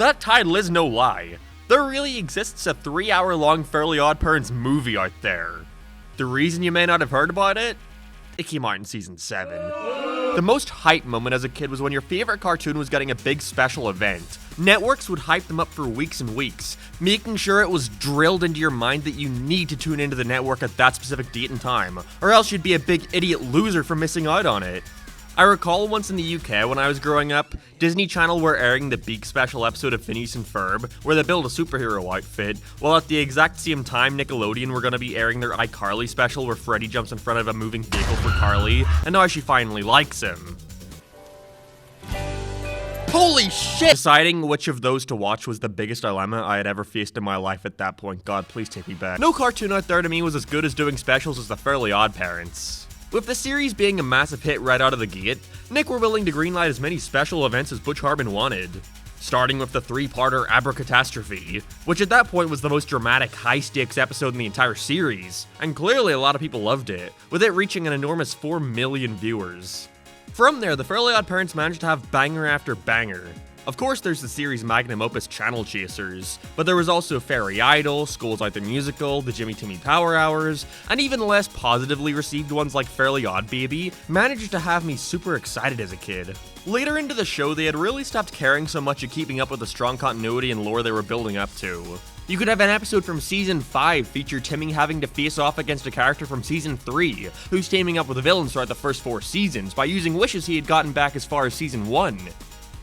That title is no lie. There really exists a 3-hour-long Fairly OddParents movie out there. The reason you may not have heard about it? It came out in season 7. The most hype moment as a kid was when your favorite cartoon was getting a big special event. Networks would hype them up for weeks and weeks, making sure it was drilled into your mind that you need to tune into the network at that specific date and time, or else you'd be a big idiot loser for missing out on it. I recall once in the UK when I was growing up, Disney Channel were airing the Beak special episode of Phineas and Ferb, where they build a superhero outfit, while at the exact same time Nickelodeon were going to be airing their iCarly special where Freddy jumps in front of a moving vehicle for Carly, and now she finally likes him. Holy shit! Deciding which of those to watch was the biggest dilemma I had ever faced in my life at that point. God, please take me back. No cartoon out there to me was as good as doing specials as the Fairly OddParents. With the series being a massive hit right out of the gate, Nick were willing to greenlight as many special events as Butch Hartman wanted. Starting with the 3-parter Abracatastrophe, which at that point was the most dramatic, high-stakes episode in the entire series, and clearly a lot of people loved it, with it reaching an enormous 4 million viewers. From there, the Fairly OddParents managed to have banger after banger. Of course, there's the series' magnum opus Channel Chasers, but there was also Fairy Idol, School's Out the Musical, the Jimmy Timmy Power Hours, and even less positively received ones like Fairly Odd Baby managed to have me super excited as a kid. Later into the show, they had really stopped caring so much at keeping up with the strong continuity and lore they were building up to. You could have an episode from Season 5 feature Timmy having to face off against a character from Season 3, who's teaming up with the villains throughout the first 4 seasons by using wishes he had gotten back as far as Season 1.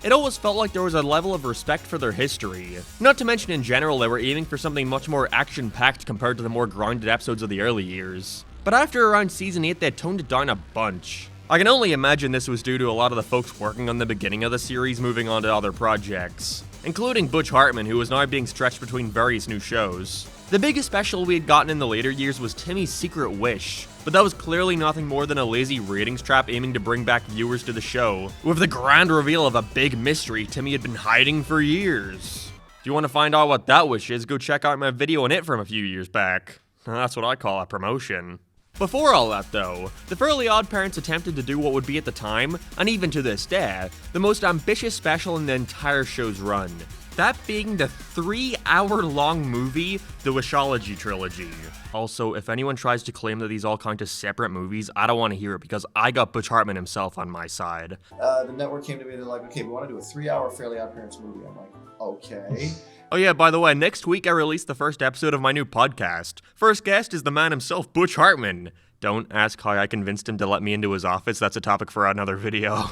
It always felt like there was a level of respect for their history. Not to mention in general, they were aiming for something much more action-packed compared to the more grounded episodes of the early years. But after around Season 8, they had toned it down a bunch. I can only imagine this was due to a lot of the folks working on the beginning of the series moving on to other projects, including Butch Hartman, who was now being stretched between various new shows. The biggest special we had gotten in the later years was Timmy's Secret Wish, but that was clearly nothing more than a lazy ratings trap aiming to bring back viewers to the show, with the grand reveal of a big mystery Timmy had been hiding for years. If you want to find out what that wish is, go check out my video on it from a few years back. That's what I call a promotion. Before all that though, the Fairly OddParents attempted to do what would be at the time, and even to this day, the most ambitious special in the entire show's run. That being the 3-hour-long movie, the Wishology Trilogy. Also, if anyone tries to claim that these all count as separate movies, I don't want to hear it because I got Butch Hartman himself on my side. The network came to me and they're like, okay, we want to do a 3-hour Fairly OddParents movie. I'm like, okay. Oh yeah, by the way, next week I release the first episode of my new podcast. First guest is the man himself, Butch Hartman. Don't ask how I convinced him to let me into his office, that's a topic for another video.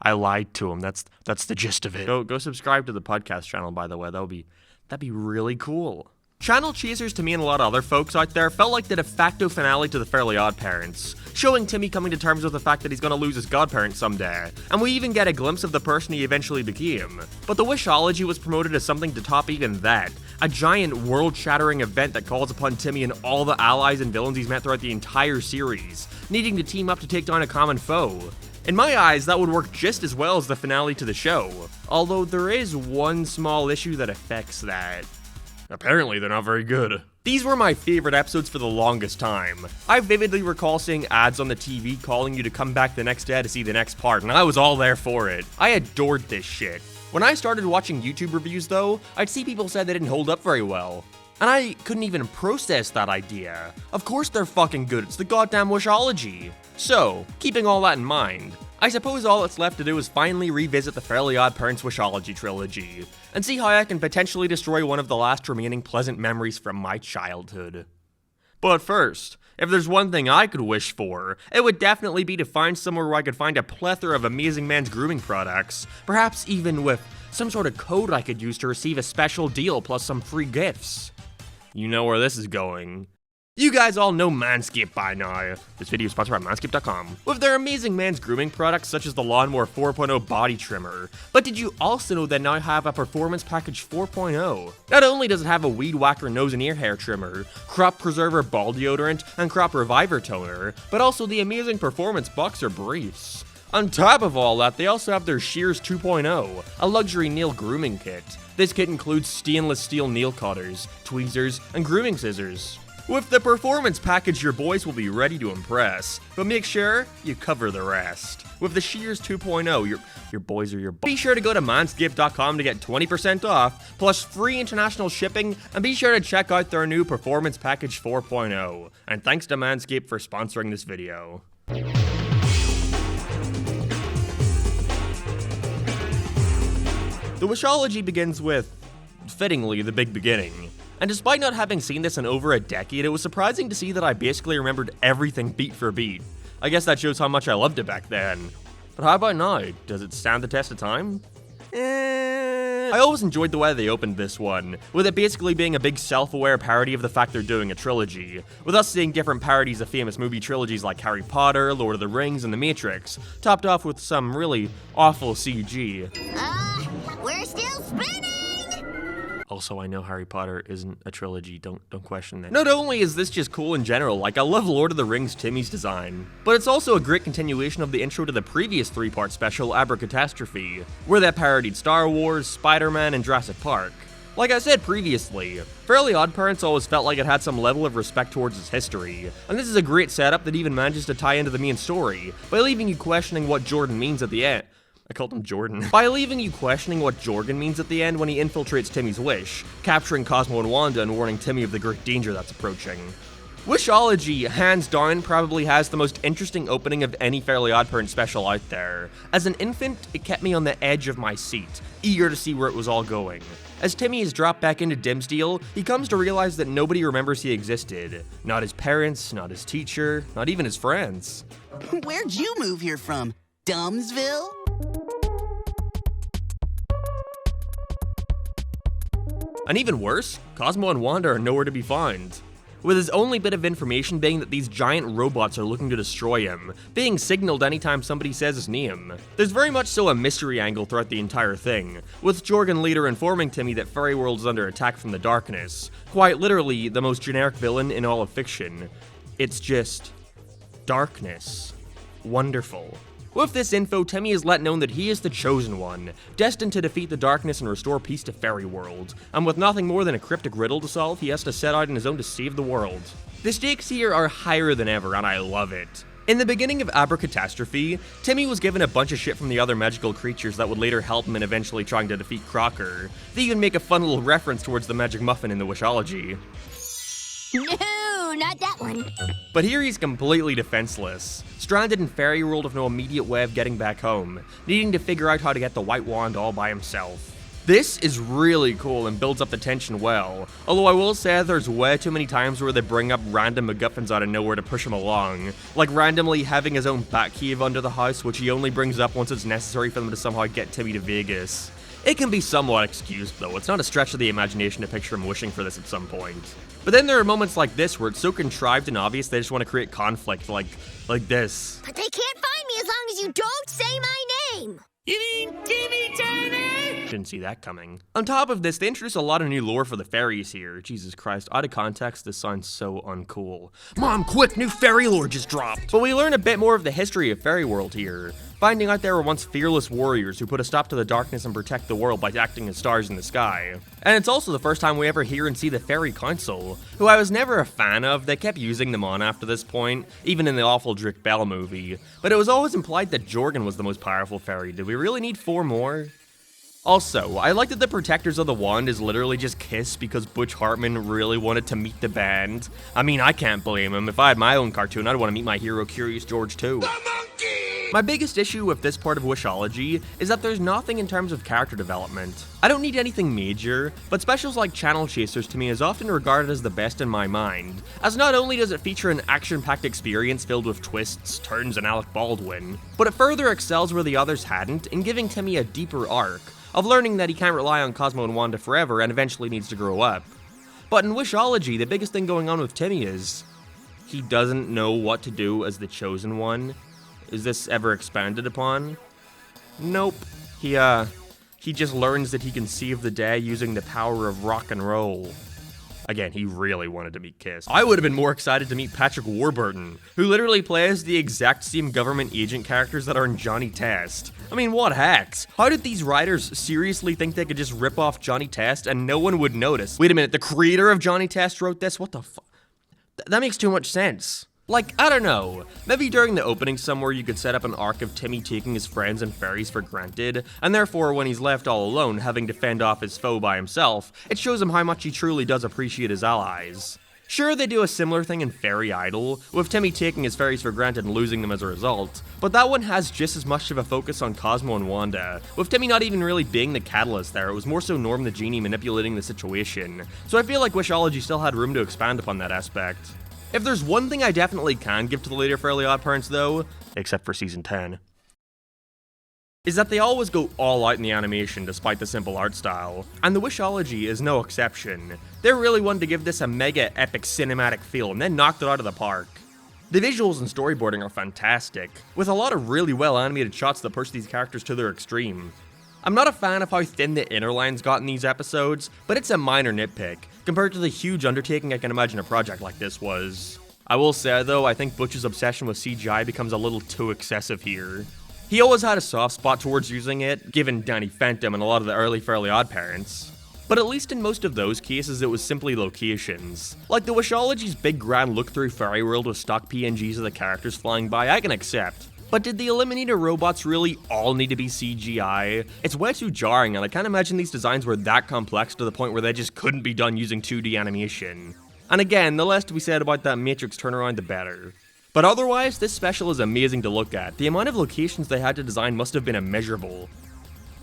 I lied to him, that's the gist of it. Go subscribe to the podcast channel, by the way, that'd be really cool. Channel Chasers to me and a lot of other folks out there felt like the de facto finale to the Fairly OddParents, showing Timmy coming to terms with the fact that he's gonna lose his godparent someday, and we even get a glimpse of the person he eventually became. But the Wishology was promoted as something to top even that, a giant world-shattering event that calls upon Timmy and all the allies and villains he's met throughout the entire series, needing to team up to take down a common foe. In my eyes, that would work just as well as the finale to the show, although there is one small issue that affects that. Apparently they're not very good. These were my favorite episodes for the longest time. I vividly recall seeing ads on the TV calling you to come back the next day to see the next part, and I was all there for it. I adored this shit. When I started watching YouTube reviews though, I'd see people said they didn't hold up very well. And I couldn't even process that idea. Of course they're fucking good, it's the goddamn Wishology. So, keeping all that in mind, I suppose all that's left to do is finally revisit the Fairly OddParents Wishology Trilogy, and see how I can potentially destroy one of the last remaining pleasant memories from my childhood. But first, if there's one thing I could wish for, it would definitely be to find somewhere where I could find a plethora of Amazing Man's grooming products, perhaps even with some sort of code I could use to receive a special deal plus some free gifts. You know where this is going. You guys all know Manscaped by now. This video is sponsored by Manscaped.com. With their Amazing Man's grooming products such as the Lawnmower 4.0 body trimmer. But did you also know they now have a Performance Package 4.0? Not only does it have a Weed Whacker nose and ear hair trimmer, Crop Preserver ball deodorant, and Crop Reviver toner, but also the amazing Performance Boxer briefs. On top of all that, they also have their Shears 2.0, a luxury nail grooming kit. This kit includes stainless steel nail cutters, tweezers, and grooming scissors. With the performance package, your boys will be ready to impress, but make sure you cover the rest. With the Shears 2.0, your boys are your boys. Be sure to go to manscaped.com to get 20% off, plus free international shipping, and be sure to check out their new Performance Package 4.0. And thanks to Manscaped for sponsoring this video. The Wishology begins with, fittingly, the big beginning. And despite not having seen this in over a decade, it was surprising to see that I basically remembered everything beat for beat. I guess that shows how much I loved it back then. But how about now? Does it stand the test of time? I always enjoyed the way they opened this one, with it basically being a big self-aware parody of the fact they're doing a trilogy, with us seeing different parodies of famous movie trilogies like Harry Potter, Lord of the Rings, and The Matrix, topped off with some really awful CG. We're still spinning! Also, I know Harry Potter isn't a trilogy, don't question that. Not only is this just cool in general, like I love Lord of the Rings Timmy's design, but it's also a great continuation of the intro to the previous 3-part special, Abracatastrophe, where they parodied Star Wars, Spider-Man, and Jurassic Park. Like I said previously, Fairly OddParents always felt like it had some level of respect towards its history, and this is a great setup that even manages to tie into the main story, by leaving you questioning what Jordan means at the end. I called him Jordan. By leaving you questioning what Jorgen means at the end when he infiltrates Timmy's wish, capturing Cosmo and Wanda and warning Timmy of the great danger that's approaching. Wishology, hands down, probably has the most interesting opening of any Fairly OddParents special out there. As an infant, it kept me on the edge of my seat, eager to see where it was all going. As Timmy is dropped back into Dimsdale, he comes to realize that nobody remembers he existed. Not his parents, not his teacher, not even his friends. Where'd you move here from? Dumbsville? And even worse, Cosmo and Wanda are nowhere to be found, with his only bit of information being that these giant robots are looking to destroy him, being signaled anytime somebody says his name. There's very much so a mystery angle throughout the entire thing, with Jorgen later informing Timmy that Fairy World is under attack from the darkness, quite literally the most generic villain in all of fiction. It's just darkness. Wonderful. With this info, Timmy is let known that he is the Chosen One, destined to defeat the darkness and restore peace to Fairy World, and with nothing more than a cryptic riddle to solve, he has to set out on his own to save the world. The stakes here are higher than ever, and I love it. In the beginning of Abracatastrophe, Timmy was given a bunch of shit from the other magical creatures that would later help him in eventually trying to defeat Crocker. They even make a fun little reference towards the magic muffin in the Wishology. No, not that one. But here he's completely defenseless, stranded in Fairy World with no immediate way of getting back home, needing to figure out how to get the White Wand all by himself. This is really cool and builds up the tension well, although I will say there's way too many times where they bring up random MacGuffins out of nowhere to push him along, like randomly having his own Batcave under the house, which he only brings up once it's necessary for them to somehow get Timmy to Vegas. It can be somewhat excused though, it's not a stretch of the imagination to picture him wishing for this at some point. But then there are moments like this where it's so contrived and obvious they just want to create conflict, like this. But they can't find me as long as you don't say my name. You mean Timmy Turner? Didn't see that coming. On top of this, they introduce a lot of new lore for the fairies here. Jesus Christ, out of context, this sounds so uncool. Mom, quick, new fairy lore just dropped! But we learn a bit more of the history of Fairy World here, finding out there were once fearless warriors who put a stop to the darkness and protect the world by acting as stars in the sky. And it's also the first time we ever hear and see the Fairy Council, who I was never a fan of. They kept using them on after this point, even in the awful Drake Bell movie. But it was always implied that Jorgen was the most powerful fairy. Did we really need 4 more? Also, I like that the protectors of the wand is literally just Kiss because Butch Hartman really wanted to meet the band. I mean, I can't blame him. If I had my own cartoon, I'd want to meet my hero Curious George too. My biggest issue with this part of Wishology is that there's nothing in terms of character development. I don't need anything major, but specials like Channel Chasers to me is often regarded as the best in my mind, as not only does it feature an action-packed experience filled with twists, turns, and Alec Baldwin, but it further excels where the others hadn't in giving Timmy a deeper arc, of learning that he can't rely on Cosmo and Wanda forever and eventually needs to grow up. But in Wishology, the biggest thing going on with Timmy is he doesn't know what to do as the Chosen One. Is this ever expanded upon? Nope. He just learns that he can save the day using the power of rock and roll. Again, he really wanted to meet Kiss. I would have been more excited to meet Patrick Warburton, who literally plays the exact same government agent characters that are in Johnny Test. I mean, what hacks? How did these writers seriously think they could just rip off Johnny Test and no one would notice? Wait a minute, the creator of Johnny Test wrote this? What the fuck? That makes too much sense. Like, I don't know, maybe during the opening somewhere you could set up an arc of Timmy taking his friends and fairies for granted, and therefore when he's left all alone having to fend off his foe by himself, it shows him how much he truly does appreciate his allies. Sure, they do a similar thing in Fairy Idol, with Timmy taking his fairies for granted and losing them as a result, but that one has just as much of a focus on Cosmo and Wanda, with Timmy not even really being the catalyst there. It was more so Norm the Genie manipulating the situation, so I feel like Wishology still had room to expand upon that aspect. If there's one thing I definitely can give to the later Fairly OddParents though, except for season 10, is that they always go all out in the animation despite the simple art style, and the Wishology is no exception. They really wanted to give this a mega epic cinematic feel and then knocked it out of the park. The visuals and storyboarding are fantastic, with a lot of really well animated shots that push these characters to their extreme. I'm not a fan of how thin the inner lines got in these episodes, but it's a minor nitpick, compared to the huge undertaking I can imagine a project like this was. I will say though, I think Butch's obsession with CGI becomes a little too excessive here. He always had a soft spot towards using it, given Danny Phantom and a lot of the early Fairly OddParents. But at least in most of those cases it was simply locations. Like the Wishology's big grand look through Fairy World with stock PNGs of the characters flying by, I can accept. But did the Eliminator robots really all need to be CGI? It's way too jarring, and I can't imagine these designs were that complex to the point where they just couldn't be done using 2D animation. And again, the less to be said about that Matrix turnaround, the better. But otherwise, this special is amazing to look at. The amount of locations they had to design must have been immeasurable.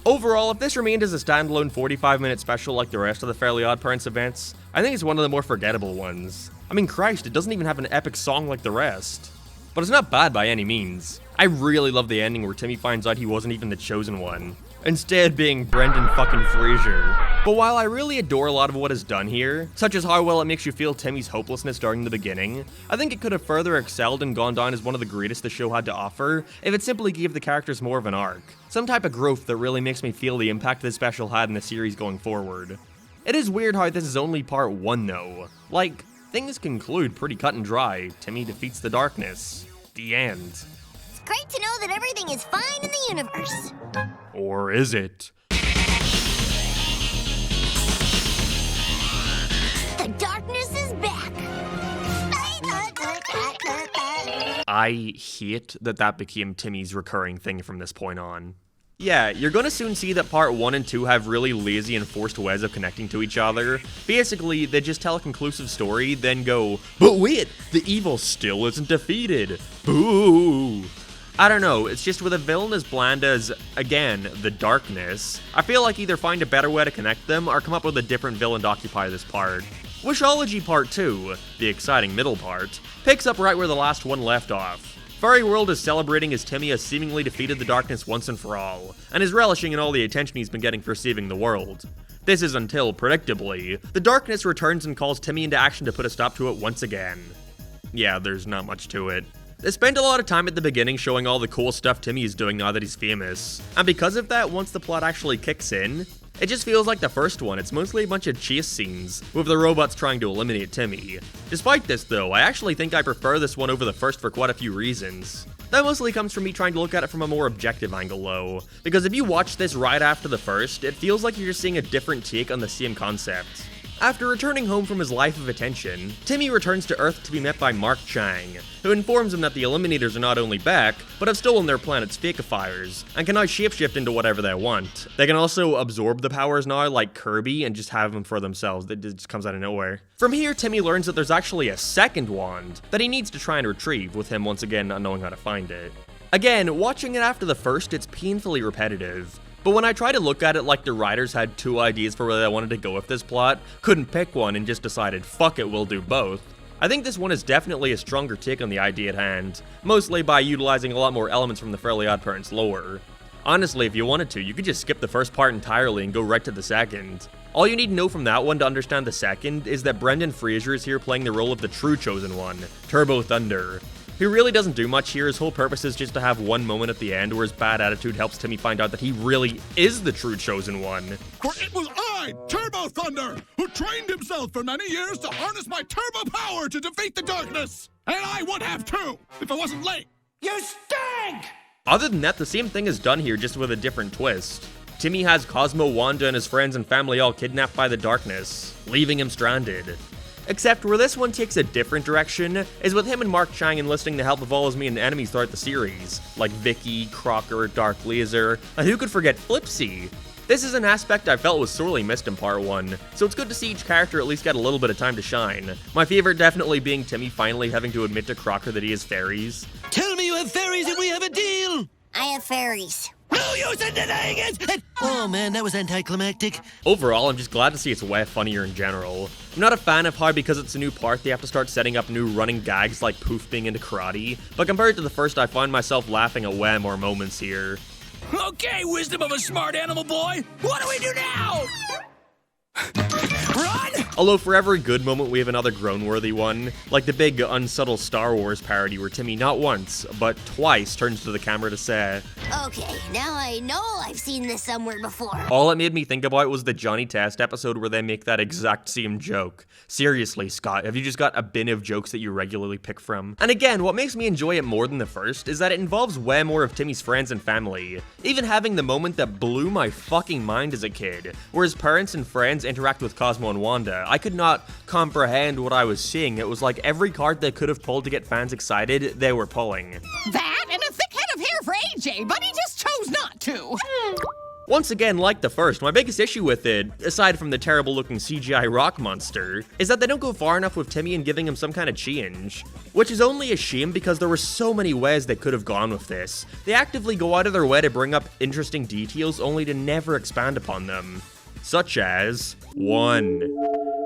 Overall, if this remained as a standalone 45-minute special like the rest of the Fairly OddParents events, I think it's one of the more forgettable ones. I mean, Christ, it doesn't even have an epic song like the rest. But it's not bad by any means. I really love the ending where Timmy finds out he wasn't even the chosen one, instead being Brendan fucking Fraser. But while I really adore a lot of what is done here, such as how well it makes you feel Timmy's hopelessness during the beginning, I think it could have further excelled and gone down as one of the greatest the show had to offer if it simply gave the characters more of an arc. Some type of growth that really makes me feel the impact this special had in the series going forward. It is weird how this is only part 1 though. Like, things conclude pretty cut and dry. Timmy defeats the darkness. The end. It's great to know that everything is fine in the universe. Or is it? The darkness is back. I hate that became Timmy's recurring thing from this point on. Yeah, you're gonna soon see that part 1 and 2 have really lazy and forced ways of connecting to each other. Basically, they just tell a conclusive story, then go, but wait, the evil still isn't defeated. Boo! I don't know, it's just with a villain as bland as, again, the darkness, I feel like either find a better way to connect them or come up with a different villain to occupy this part. Wishology Part 2, the exciting middle part, picks up right where the last one left off. Fairy World is celebrating as Timmy has seemingly defeated the darkness once and for all, and is relishing in all the attention he's been getting for saving the world. This is until, predictably, the darkness returns and calls Timmy into action to put a stop to it once again. Yeah, there's not much to it. They spend a lot of time at the beginning showing all the cool stuff Timmy is doing now that he's famous, and because of that, once the plot actually kicks in, it just feels like the first one. It's mostly a bunch of chase scenes, with the robots trying to eliminate Timmy. Despite this though, I actually think I prefer this one over the first for quite a few reasons. That mostly comes from me trying to look at it from a more objective angle though, because if you watch this right after the first, it feels like you're just seeing a different take on the same concept. After returning home from his life of attention, Timmy returns to Earth to be met by Mark Chang, who informs him that the Eliminators are not only back, but have stolen their planet's fakifiers, and can now shapeshift into whatever they want. They can also absorb the powers now, like Kirby, and just have them for themselves. It just comes out of nowhere. From here, Timmy learns that there's actually a second wand that he needs to try and retrieve, with him once again not knowing how to find it. Again, watching it after the first, it's painfully repetitive. But when I try to look at it like the writers had 2 ideas for where they wanted to go with this plot, couldn't pick one and just decided, fuck it, we'll do both, I think this one is definitely a stronger take on the idea at hand, mostly by utilizing a lot more elements from the Fairly OddParents lore. Honestly, if you wanted to, you could just skip the first part entirely and go right to the second. All you need to know from that one to understand the second is that Brendan Fraser is here playing the role of the true chosen one, Turbo Thunder. He really doesn't do much here. His whole purpose is just to have one moment at the end where his bad attitude helps Timmy find out that he really is the true chosen one. For it was I, Turbo Thunder, who trained himself for many years to harness my turbo power to defeat the darkness. And I would have too, if I wasn't late. You stink! Other than that, the same thing is done here, just with a different twist. Timmy has Cosmo, Wanda, and his friends and family all kidnapped by the darkness, leaving him stranded. Except where this one takes a different direction is with him and Mark Chang enlisting the help of all his main enemies throughout the series, like Vicky, Crocker, Dark Laser, and who could forget Flipsy? This is an aspect I felt was sorely missed in part 1, so it's good to see each character at least get a little bit of time to shine. My favorite definitely being Timmy finally having to admit to Crocker that he has fairies. Tell me you have fairies and we have a deal! I have fairies. No use in denying it! Oh man, that was anticlimactic. Overall, I'm just glad to see it's way funnier in general. I'm not a fan of how because it's a new part they have to start setting up new running gags like Poof being into karate, but compared to the first I find myself laughing at way more moments here. Okay, wisdom of a smart animal boy. What do we do now? Run! Although for every good moment we have another groan-worthy one, like the big unsubtle Star Wars parody where Timmy not once, but twice turns to the camera to say, Okay, now I know I've seen this somewhere before. all it made me think about was the Johnny Test episode where they make that exact same joke. Seriously, Scott, have you just got a bin of jokes that you regularly pick from? And again, what makes me enjoy it more than the first is that it involves way more of Timmy's friends and family. Even having the moment that blew my fucking mind as a kid, where his parents and friends interact with Cosmo and Wanda, I could not comprehend what I was seeing. It was like every card they could have pulled to get fans excited, they were pulling. That and a thick head of hair for AJ, but he just chose not to. Once again, like the first, my biggest issue with it, aside from the terrible looking CGI rock monster, is that they don't go far enough with Timmy in giving him some kind of change. Which is only a shame because there were so many ways they could have gone with this. They actively go out of their way to bring up interesting details only to never expand upon them. Such as 1.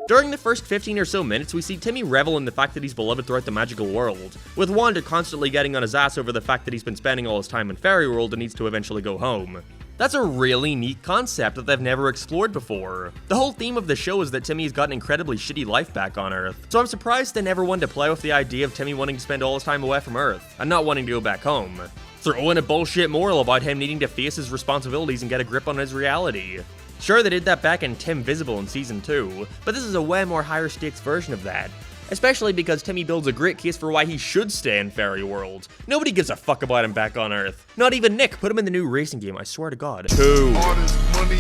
During the first 15 or so minutes, we see Timmy revel in the fact that he's beloved throughout the magical world, with Wanda constantly getting on his ass over the fact that he's been spending all his time in Fairy World and needs to eventually go home. That's a really neat concept that they've never explored before. The whole theme of the show is that Timmy's got an incredibly shitty life back on Earth, so I'm surprised they never wanted to play with the idea of Timmy wanting to spend all his time away from Earth, and not wanting to go back home. Throw in a bullshit moral about him needing to face his responsibilities and get a grip on his reality. Sure, they did that back in Tim Visible in Season 2, but this is a way more higher stakes version of that. Especially because Timmy builds a great case for why he should stay in Fairy World. Nobody gives a fuck about him back on Earth. Not even Nick. Put him in the new racing game, I swear to God. 2.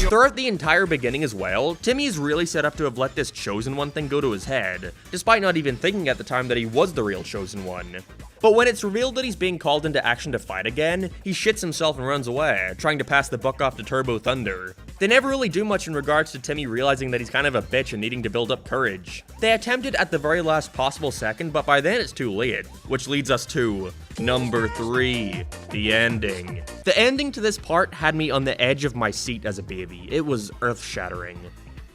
Throughout the entire beginning as well, Timmy is really set up to have let this Chosen One thing go to his head, despite not even thinking at the time that he was the real Chosen One. But when it's revealed that he's being called into action to fight again, he shits himself and runs away, trying to pass the buck off to Turbo Thunder. They never really do much in regards to Timmy realizing that he's kind of a bitch and needing to build up courage. They attempted at the very last possible second, but by then it's too late, which leads us to number 3, the ending. The ending to this part had me on the edge of my seat as a baby. It was earth-shattering.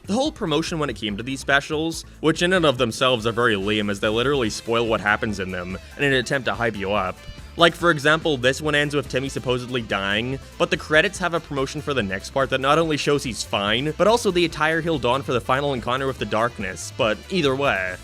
The whole promotion when it came to these specials, which in and of themselves are very lame as they literally spoil what happens in them in an attempt to hype you up. Like for example, this one ends with Timmy supposedly dying, but the credits have a promotion for the next part that not only shows he's fine, but also the attire he'll don for the final encounter with the darkness, but either way.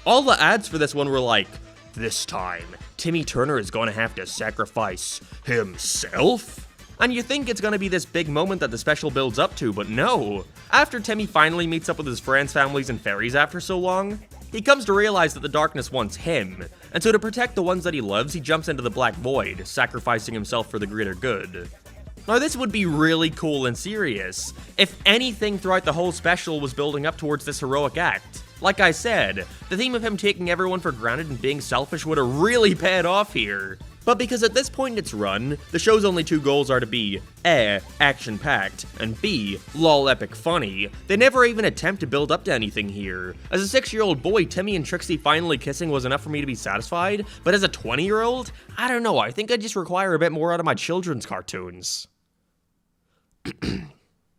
All the ads for this one were like, this time, Timmy Turner is gonna have to sacrifice himself? And you think it's gonna be this big moment that the special builds up to, but no. After Timmy finally meets up with his friends, families, and fairies after so long, he comes to realize that the darkness wants him, and so to protect the ones that he loves, he jumps into the black void, sacrificing himself for the greater good. Now this would be really cool and serious, if anything throughout the whole special was building up towards this heroic act. Like I said, the theme of him taking everyone for granted and being selfish would have really paid off here. But because at this point in its run, the show's only 2 goals are to be A, action-packed, and B, lol epic funny, they never even attempt to build up to anything here. As a 6-year-old boy, Timmy and Trixie finally kissing was enough for me to be satisfied, but as a 20-year-old, I don't know, I think I just require a bit more out of my children's cartoons.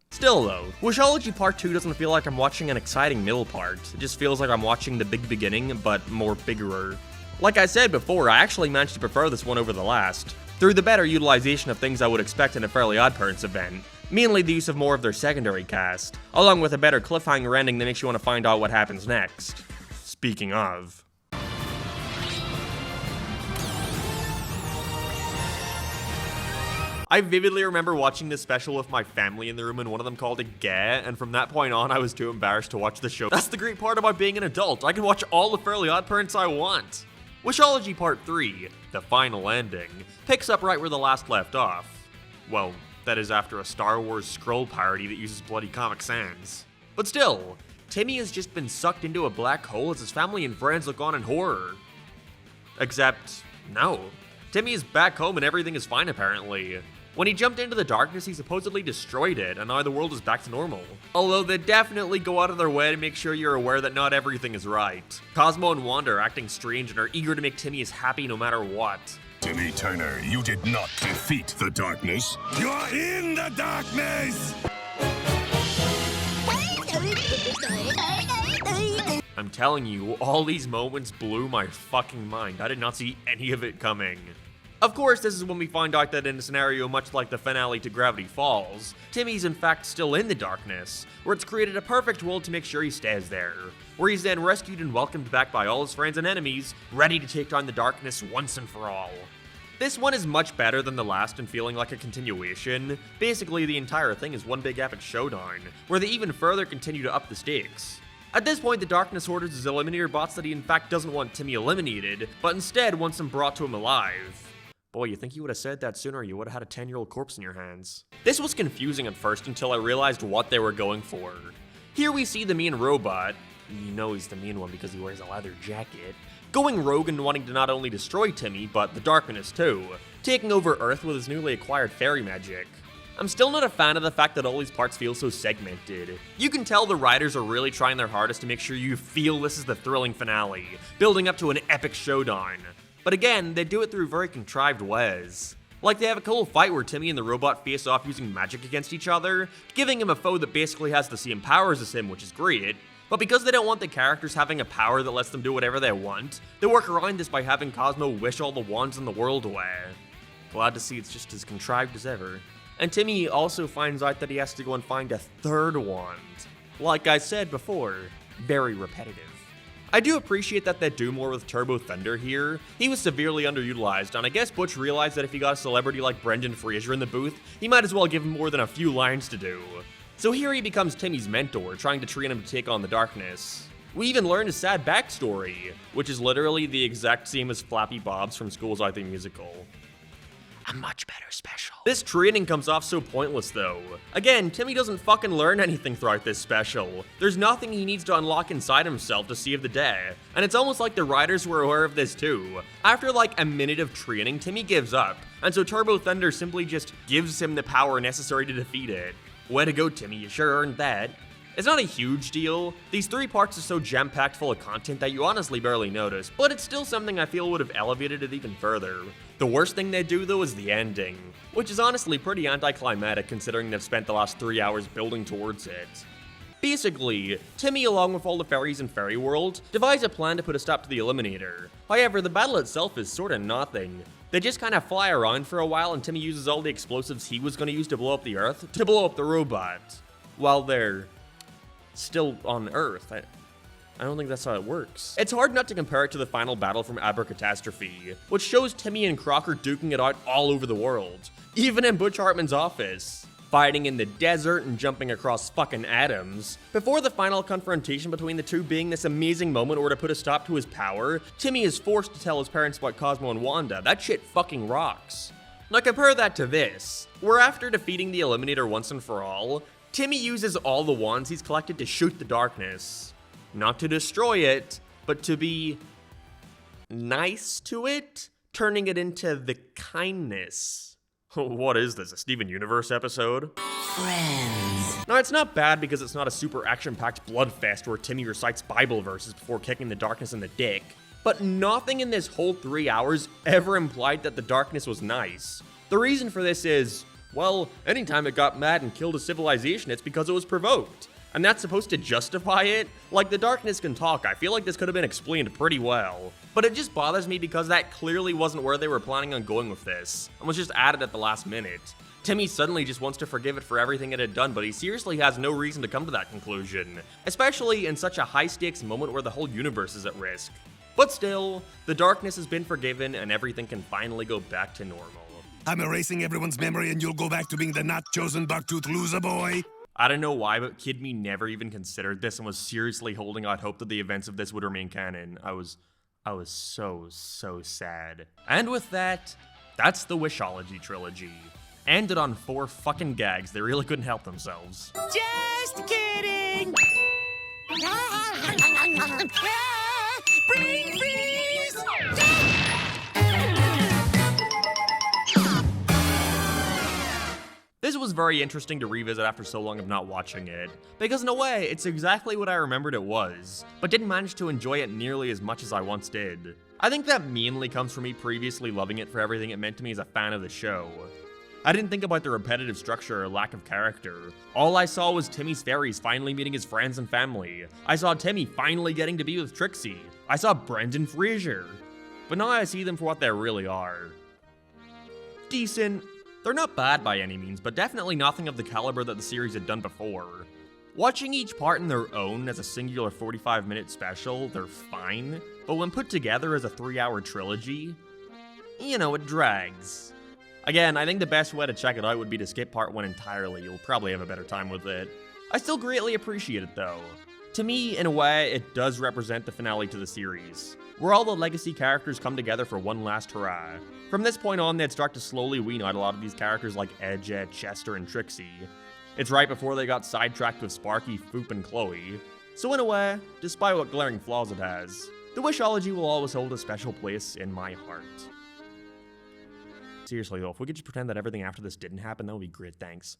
Still though, Wishology Part 2 doesn't feel like I'm watching an exciting middle part, it just feels like I'm watching the big beginning, but more biggerer. Like I said before, I actually managed to prefer this one over the last, through the better utilization of things I would expect in a Fairly OddParents event, mainly the use of more of their secondary cast, along with a better cliffhanger ending that makes you want to find out what happens next. Speaking of. I vividly remember watching this special with my family in the room and one of them called it gay, and from that point on I was too embarrassed to watch the show. That's the great part about being an adult, I can watch all the Fairly OddParents I want. Wishology Part 3, the final ending, picks up right where the last left off. Well, that is after a Star Wars scroll parody that uses bloody Comic Sans. But still, Timmy has just been sucked into a black hole as his family and friends look on in horror. Except, no. Timmy is back home and everything is fine apparently. When he jumped into the darkness, he supposedly destroyed it, and now the world is back to normal. Although they definitely go out of their way to make sure you're aware that not everything is right. Cosmo and Wanda are acting strange and are eager to make Timmy as happy no matter what. Timmy Turner, you did not defeat the darkness. You're in the darkness! I'm telling you, all these moments blew my fucking mind. I did not see any of it coming. Of course, this is when we find out that in a scenario much like the finale to Gravity Falls, Timmy's in fact still in the darkness, where it's created a perfect world to make sure he stays there, where he's then rescued and welcomed back by all his friends and enemies, ready to take on the darkness once and for all. This one is much better than the last and feeling like a continuation. Basically, the entire thing is one big epic showdown, where they even further continue to up the stakes. At this point, the Darkness orders his Eliminator bots that he in fact doesn't want Timmy eliminated, but instead wants him brought to him alive. Boy, you think you would have said that sooner, you would have had a 10-year-old corpse in your hands. This was confusing at first until I realized what they were going for. Here we see the mean robot, you know he's the mean one because he wears a leather jacket, going rogue and wanting to not only destroy Timmy, but the darkness too, taking over Earth with his newly acquired fairy magic. I'm still not a fan of the fact that all these parts feel so segmented. You can tell the writers are really trying their hardest to make sure you feel this is the thrilling finale, building up to an epic showdown. But again, they do it through very contrived ways. Like they have a cool fight where Timmy and the robot face off using magic against each other, giving him a foe that basically has the same powers as him, which is great. But because they don't want the characters having a power that lets them do whatever they want, they work around this by having Cosmo wish all the wands in the world away. Glad to see it's just as contrived as ever. And Timmy also finds out that he has to go and find a third wand. Like I said before, very repetitive. I do appreciate that they do more with Turbo Thunder here. He was severely underutilized, and I guess Butch realized that if he got a celebrity like Brendan Fraser in the booth, he might as well give him more than a few lines to do. So here he becomes Timmy's mentor, trying to train him to take on the darkness. We even learn his sad backstory, which is literally the exact same as Flappy Bob's from School's I Think Musical. A much better special. This training comes off so pointless though. Again, Timmy doesn't fucking learn anything throughout this special. There's nothing he needs to unlock inside himself to save the day. And it's almost like the writers were aware of this too. After like a minute of training, Timmy gives up. And so Turbo Thunder simply just gives him the power necessary to defeat it. Way to go, Timmy, you sure earned that. It's not a huge deal. These 3 parts are so jam-packed full of content that you honestly barely notice, but it's still something I feel would have elevated it even further. The worst thing they do though is the ending, which is honestly pretty anticlimactic considering they've spent the last 3 hours building towards it. Basically, Timmy along with all the fairies in Fairy World devise a plan to put a stop to the Eliminator. However, the battle itself is sorta nothing. They just kinda fly around for a while and Timmy uses all the explosives he was gonna use to blow up the Earth to blow up the robot. While they're still on Earth. I don't think that's how it works. It's hard not to compare it to the final battle from Abracatastrophe, which shows Timmy and Crocker duking it out all over the world, even in Butch Hartman's office, fighting in the desert and jumping across fucking atoms. Before the final confrontation between the two being this amazing moment where to put a stop to his power, Timmy is forced to tell his parents about Cosmo and Wanda. That shit fucking rocks. Now compare that to this, where after defeating the Eliminator once and for all, Timmy uses all the wands he's collected to shoot the darkness. Not to destroy it, but to be nice to it, turning it into the kindness. What is this, a Steven Universe episode? Friends. Now it's not bad because it's not a super action-packed bloodfest where Timmy recites Bible verses before kicking the darkness in the dick, but nothing in this whole 3 hours ever implied that the darkness was nice. The reason for this is, well, anytime it got mad and killed a civilization, it's because it was provoked. And that's supposed to justify it? Like, the darkness can talk. I feel like this could have been explained pretty well. But it just bothers me because that clearly wasn't where they were planning on going with this, and was just added at the last minute. Timmy suddenly just wants to forgive it for everything it had done, but he seriously has no reason to come to that conclusion. Especially in such a high-stakes moment where the whole universe is at risk. But still, the darkness has been forgiven and everything can finally go back to normal. I'm erasing everyone's memory and you'll go back to being the not-chosen bucktooth loser boy. I don't know why, but Kid Me never even considered this and was seriously holding out hope that the events of this would remain canon. I was so sad. And with that, that's the Wishology Trilogy. Ended on 4 fucking gags, they really couldn't help themselves. Just kidding! Ah, brain freeze! This was very interesting to revisit after so long of not watching it, because in a way, it's exactly what I remembered it was, but didn't manage to enjoy it nearly as much as I once did. I think that mainly comes from me previously loving it for everything it meant to me as a fan of the show. I didn't think about the repetitive structure or lack of character. All I saw was Timmy's fairies finally meeting his friends and family. I saw Timmy finally getting to be with Trixie. I saw Brendan Fraser. But now I see them for what they really are. Decent. They're not bad by any means, but definitely nothing of the caliber that the series had done before. Watching each part in their own as a singular 45-minute special, they're fine, but when put together as a 3-hour trilogy, it drags. Again, I think the best way to check it out would be to skip part 1 entirely. You'll probably have a better time with it. I still greatly appreciate it though. To me, in a way, it does represent the finale to the series, where all the legacy characters come together for one last hurrah. From this point on, they'd start to slowly wean out a lot of these characters like Edge, Chester, and Trixie. It's right before they got sidetracked with Sparky, Foop, and Chloe. So in a way, despite what glaring flaws it has, the Wishology will always hold a special place in my heart. Seriously though, if we could just pretend that everything after this didn't happen, that would be great, thanks.